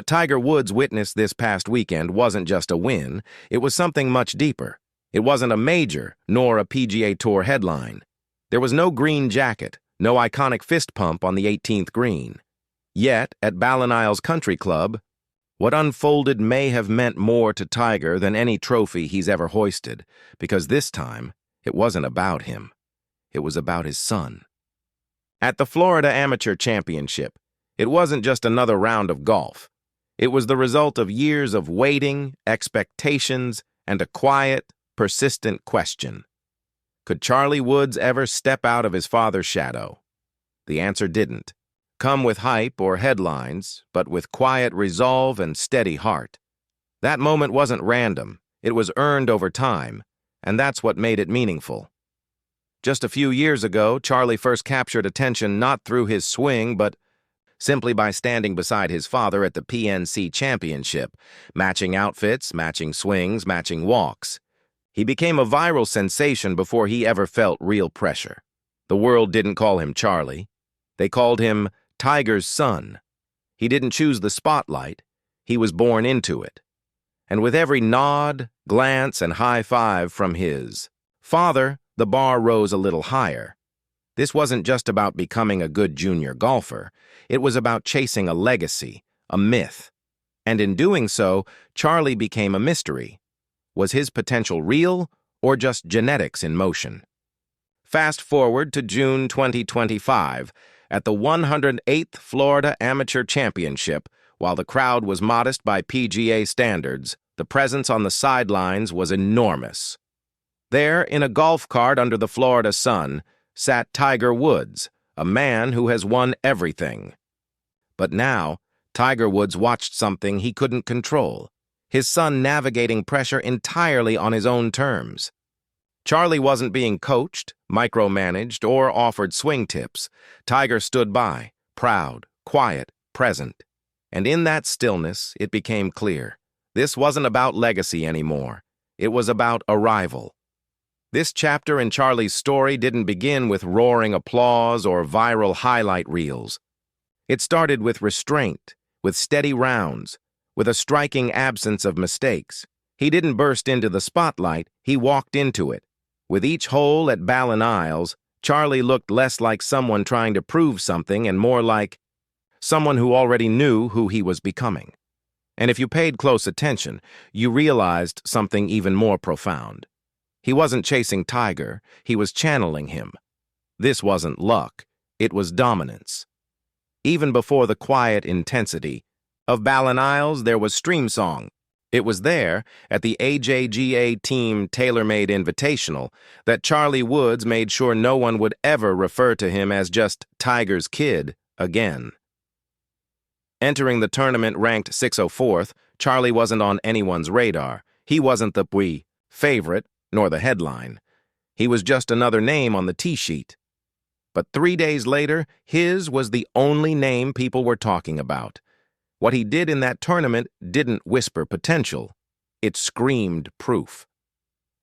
What Tiger Woods witnessed this past weekend wasn't just a win, it was something much deeper. It wasn't a major, nor a PGA Tour headline. There was no green jacket, no iconic fist pump on the 18th green. Yet, at Ballinisles Country Club, what unfolded may have meant more to Tiger than any trophy he's ever hoisted, because this time, it wasn't about him. It was about his son. At the Florida Amateur Championship, it wasn't just another round of golf. It was the result of years of waiting, expectations, and a quiet, persistent question. Could Charlie Woods ever step out of his father's shadow? The answer didn't come with hype or headlines, but with quiet resolve and steady heart. That moment wasn't random. It was earned over time, and that's what made it meaningful. Just a few years ago, Charlie first captured attention not through his swing, but simply by standing beside his father at the PNC Championship, matching outfits, matching swings, matching walks. He became a viral sensation before he ever felt real pressure. The world didn't call him Charlie. They called him Tiger's son. He didn't choose the spotlight. He was born into it. And with every nod, glance, and high five from his father, the bar rose a little higher. This wasn't just about becoming a good junior golfer. It was about chasing a legacy, a myth. And in doing so, Charlie became a mystery. Was his potential real, or just genetics in motion? Fast forward to June 2025, at the 108th Florida Amateur Championship, while the crowd was modest by PGA standards, the presence on the sidelines was enormous. There, in a golf cart under the Florida sun, sat Tiger Woods, a man who has won everything. But now, Tiger Woods watched something he couldn't control, his son navigating pressure entirely on his own terms. Charlie wasn't being coached, micromanaged, or offered swing tips. Tiger stood by, proud, quiet, present. And in that stillness, it became clear. This wasn't about legacy anymore. It was about arrival. This chapter in Charlie's story didn't begin with roaring applause or viral highlight reels. It started with restraint, with steady rounds, with a striking absence of mistakes. He didn't burst into the spotlight, he walked into it. With each hole at Ballinisles, Charlie looked less like someone trying to prove something and more like someone who already knew who he was becoming. And if you paid close attention, you realized something even more profound. He wasn't chasing Tiger, he was channeling him. This wasn't luck, it was dominance. Even before the quiet intensity of Ballinisles, there was stream song. It was there, at the AJGA Team Tailor-Made Invitational, that Charlie Woods made sure no one would ever refer to him as just Tiger's kid again. Entering the tournament ranked 604th, Charlie wasn't on anyone's radar. He wasn't the favorite, nor the headline. He was just another name on the tee sheet. But 3 days later, his was the only name people were talking about. What he did in that tournament didn't whisper potential. It screamed proof.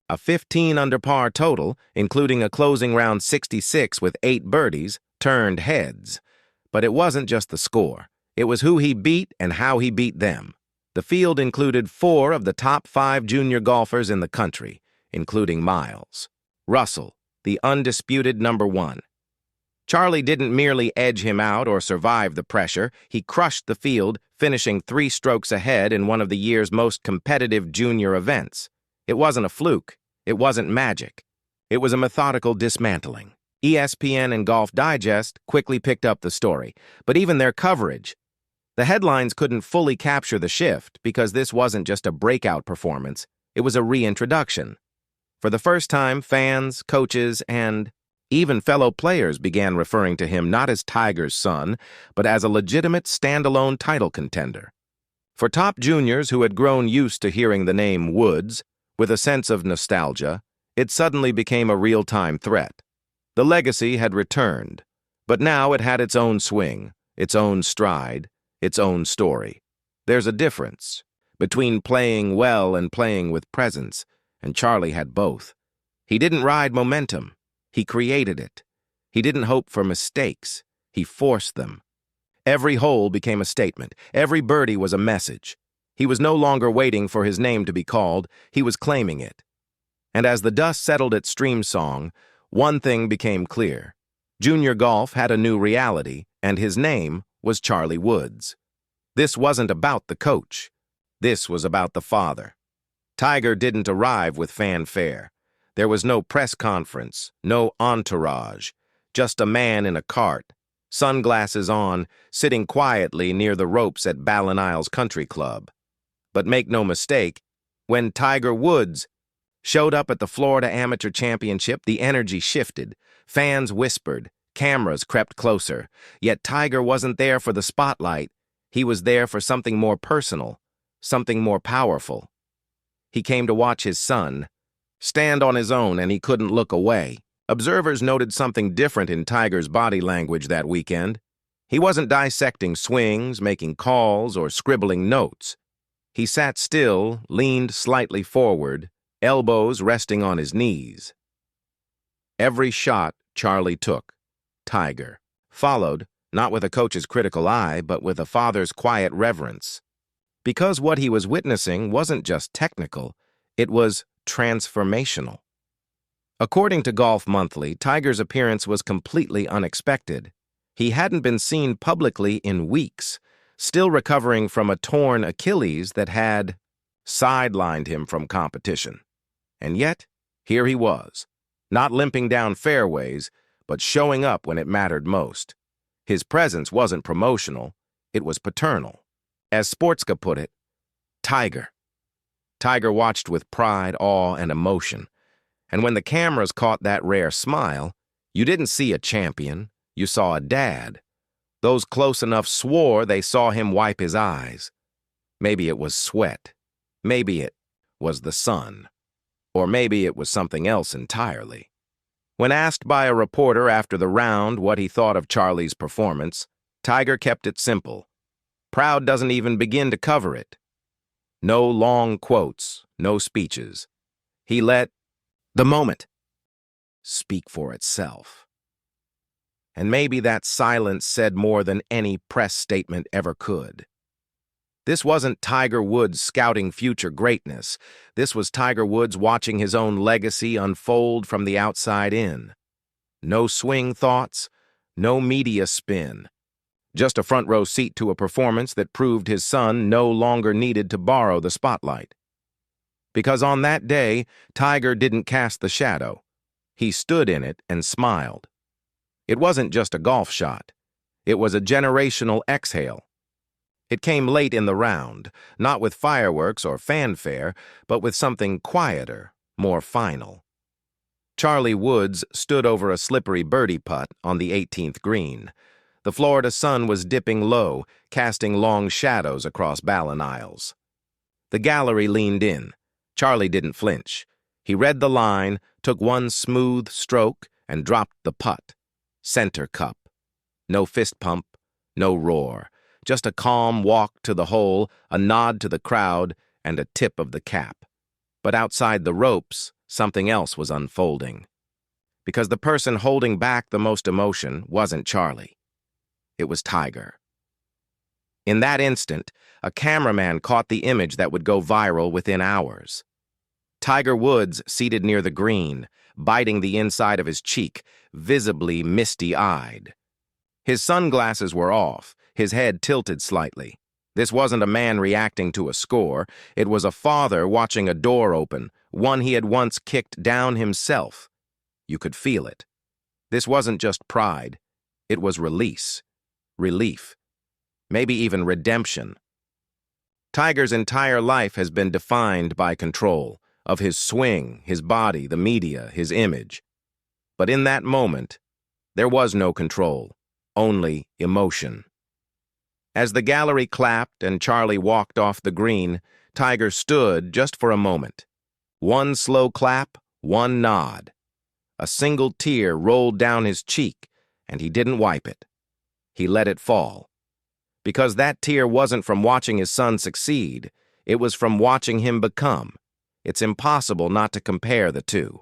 A 15 under par total, including a closing round 66 with 8 birdies, turned heads. But it wasn't just the score. It was who he beat and how he beat them. The field included 4 of the top 5 junior golfers in the country, including Miles. Russell, the undisputed number 1. Charlie didn't merely edge him out or survive the pressure. He crushed the field, finishing 3 strokes ahead in one of the year's most competitive junior events. It wasn't a fluke. It wasn't magic. It was a methodical dismantling. ESPN and Golf Digest quickly picked up the story, but even their coverage. The headlines couldn't fully capture the shift because this wasn't just a breakout performance. It was a reintroduction. For the first time, fans, coaches, and even fellow players began referring to him not as Tiger's son, but as a legitimate standalone title contender. For top juniors who had grown used to hearing the name Woods, with a sense of nostalgia, it suddenly became a real-time threat. The legacy had returned, but now it had its own swing, its own stride, its own story. There's a difference between playing well and playing with presence, and Charlie had both. He didn't ride momentum. He created it. He didn't hope for mistakes. He forced them. Every hole became a statement. Every birdie was a message. He was no longer waiting for his name to be called. He was claiming it. And as the dust settled at stream song, one thing became clear. Junior golf had a new reality, and his name was Charlie Woods. This wasn't about the coach. This was about the father. Tiger didn't arrive with fanfare. There was no press conference, no entourage, just a man in a cart, sunglasses on, sitting quietly near the ropes at Ballinisles Country Club. But make no mistake, when Tiger Woods showed up at the Florida Amateur Championship, the energy shifted. Fans whispered, cameras crept closer. Yet Tiger wasn't there for the spotlight. He was there for something more personal, something more powerful. He came to watch his son stand on his own, and he couldn't look away. Observers noted something different in Tiger's body language that weekend. He wasn't dissecting swings, making calls, or scribbling notes. He sat still, leaned slightly forward, elbows resting on his knees. Every shot Charlie took, Tiger followed, not with a coach's critical eye, but with a father's quiet reverence. Because what he was witnessing wasn't just technical, it was transformational. According to Golf Monthly, Tiger's appearance was completely unexpected. He hadn't been seen publicly in weeks, still recovering from a torn Achilles that had sidelined him from competition. And yet, here he was, not limping down fairways, but showing up when it mattered most. His presence wasn't promotional, it was paternal. As Sportska put it, Tiger. Tiger watched with pride, awe, and emotion. And when the cameras caught that rare smile, you didn't see a champion, you saw a dad. Those close enough swore they saw him wipe his eyes. Maybe it was sweat. Maybe it was the sun. Or maybe it was something else entirely. When asked by a reporter after the round what he thought of Charlie's performance, Tiger kept it simple. Proud doesn't even begin to cover it. No long quotes, no speeches. He let the moment speak for itself. And maybe that silence said more than any press statement ever could. This wasn't Tiger Woods scouting future greatness. This was Tiger Woods watching his own legacy unfold from the outside in. No swing thoughts, no media spin. Just a front-row seat to a performance that proved his son no longer needed to borrow the spotlight. Because on that day, Tiger didn't cast the shadow. He stood in it and smiled. It wasn't just a golf shot. It was a generational exhale. It came late in the round, not with fireworks or fanfare, but with something quieter, more final. Charlie Woods stood over a slippery birdie putt on the 18th green. The Florida sun was dipping low, casting long shadows across Ballinisles. The gallery leaned in. Charlie didn't flinch. He read the line, took one smooth stroke, and dropped the putt. Center cup. No fist pump, no roar. Just a calm walk to the hole, a nod to the crowd, and a tip of the cap. But outside the ropes, something else was unfolding. Because the person holding back the most emotion wasn't Charlie. It was Tiger. In that instant, a cameraman caught the image that would go viral within hours. Tiger Woods seated near the green, biting the inside of his cheek, visibly misty-eyed. His sunglasses were off, his head tilted slightly. This wasn't a man reacting to a score. It was a father watching a door open, one he had once kicked down himself. You could feel it. This wasn't just pride. It was release. Relief, maybe even redemption. Tiger's entire life has been defined by control, of his swing, his body, the media, his image. But in that moment, there was no control, only emotion. As the gallery clapped and Charlie walked off the green, Tiger stood just for a moment. One slow clap, one nod. A single tear rolled down his cheek, and he didn't wipe it. He let it fall. Because that tear wasn't from watching his son succeed, it was from watching him become. It's impossible not to compare the two.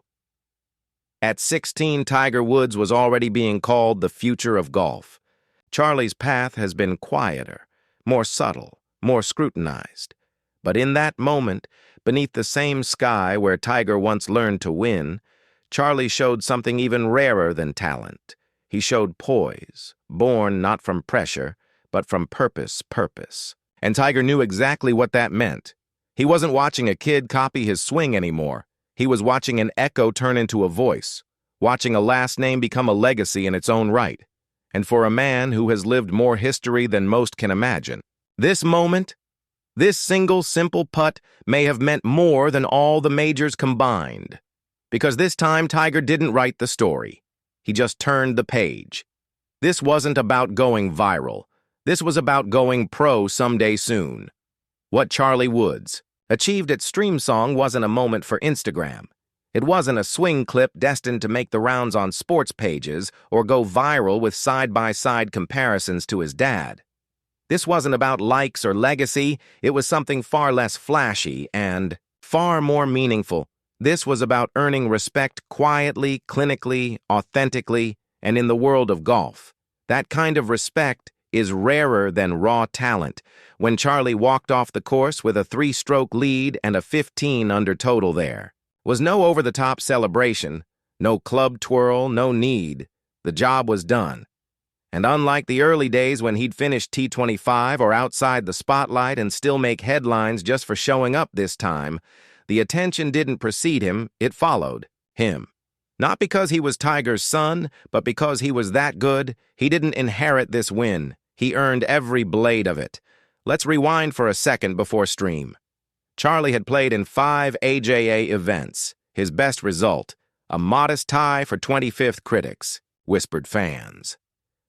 At 16, Tiger Woods was already being called the future of golf. Charlie's path has been quieter, more subtle, more scrutinized. But in that moment, beneath the same sky where Tiger once learned to win, Charlie showed something even rarer than talent. He showed poise, born not from pressure, but from purpose. And Tiger knew exactly what that meant. He wasn't watching a kid copy his swing anymore. He was watching an echo turn into a voice, watching a last name become a legacy in its own right. And for a man who has lived more history than most can imagine, this moment, this single simple putt may have meant more than all the majors combined. Because this time Tiger didn't write the story. He just turned the page. This wasn't about going viral. This was about going pro someday soon. What Charlie Woods achieved at Streamsong wasn't a moment for Instagram. It wasn't a swing clip destined to make the rounds on sports pages or go viral with side-by-side comparisons to his dad. This wasn't about likes or legacy. It was something far less flashy and far more meaningful. This was about earning respect quietly, clinically, authentically, and in the world of golf. That kind of respect is rarer than raw talent. When Charlie walked off the course with a 3-stroke lead and a 15 under total there was no over-the-top celebration, no club twirl, no need. The job was done. And unlike the early days when he'd finish T25 or outside the spotlight and still make headlines just for showing up this time, the attention didn't precede him, it followed him. Not because he was Tiger's son, but because he was that good. He didn't inherit this win. He earned every blade of it. Let's rewind for a second before stream. Charlie had played in 5 AJA events. His best result, a modest tie for 25th critics, whispered fans.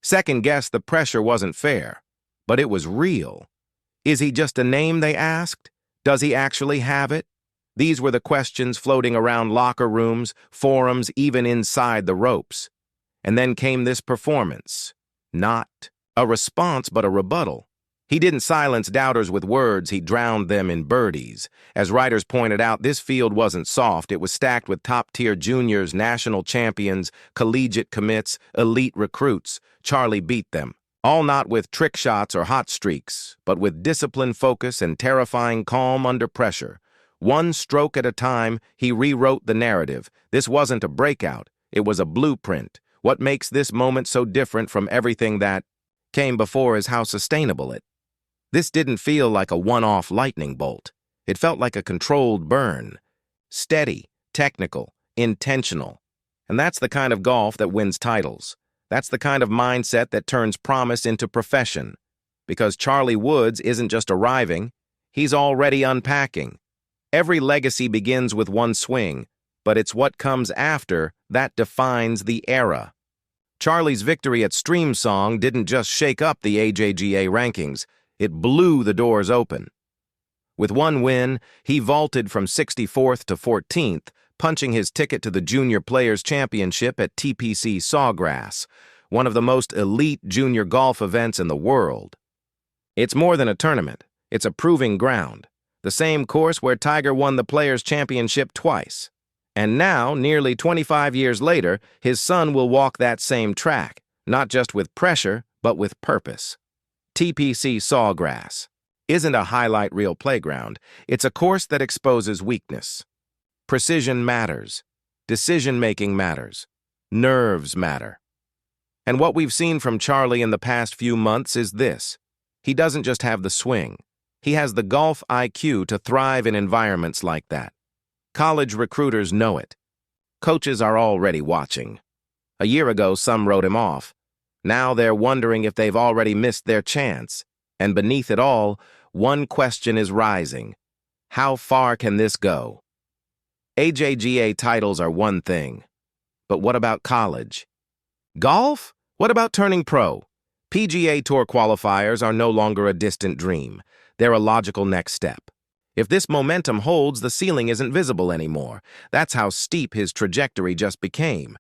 Second guessed the pressure wasn't fair, but it was real. Is he just a name, they asked? Does he actually have it? These were the questions floating around locker rooms, forums, even inside the ropes. And then came this performance. Not a response, but a rebuttal. He didn't silence doubters with words, he drowned them in birdies. As writers pointed out, this field wasn't soft. It was stacked with top-tier juniors, national champions, collegiate commits, elite recruits. Charlie beat them. All not with trick shots or hot streaks, but with discipline, focus, and terrifying calm under pressure. One stroke at a time, he rewrote the narrative. This wasn't a breakout. It was a blueprint. What makes this moment so different from everything that came before is how sustainable it. This didn't feel like a one-off lightning bolt. It felt like a controlled burn. Steady, technical, intentional. And that's the kind of golf that wins titles. That's the kind of mindset that turns promise into profession. Because Charlie Woods isn't just arriving, he's already unpacking. Every legacy begins with one swing, but it's what comes after that defines the era. Charlie's victory at Streamsong didn't just shake up the AJGA rankings, it blew the doors open. With one win, he vaulted from 64th to 14th, punching his ticket to the Junior Players Championship at TPC Sawgrass, one of the most elite junior golf events in the world. It's more than a tournament, it's a proving ground, the same course where Tiger won the Players Championship twice. And now, nearly 25 years later, his son will walk that same track, not just with pressure, but with purpose. TPC Sawgrass isn't a highlight reel playground. It's a course that exposes weakness. Precision matters. Decision-making matters. Nerves matter. And what we've seen from Charlie in the past few months is this. He doesn't just have the swing. He has the golf IQ to thrive in environments like that. College recruiters know it. Coaches are already watching. A year ago, some wrote him off. Now they're wondering if they've already missed their chance. And beneath it all, one question is rising. How far can this go? AJGA titles are one thing. But what about college? Golf? What about turning pro? PGA Tour qualifiers are no longer a distant dream. They're a logical next step. If this momentum holds, the ceiling isn't visible anymore. That's how steep his trajectory just became.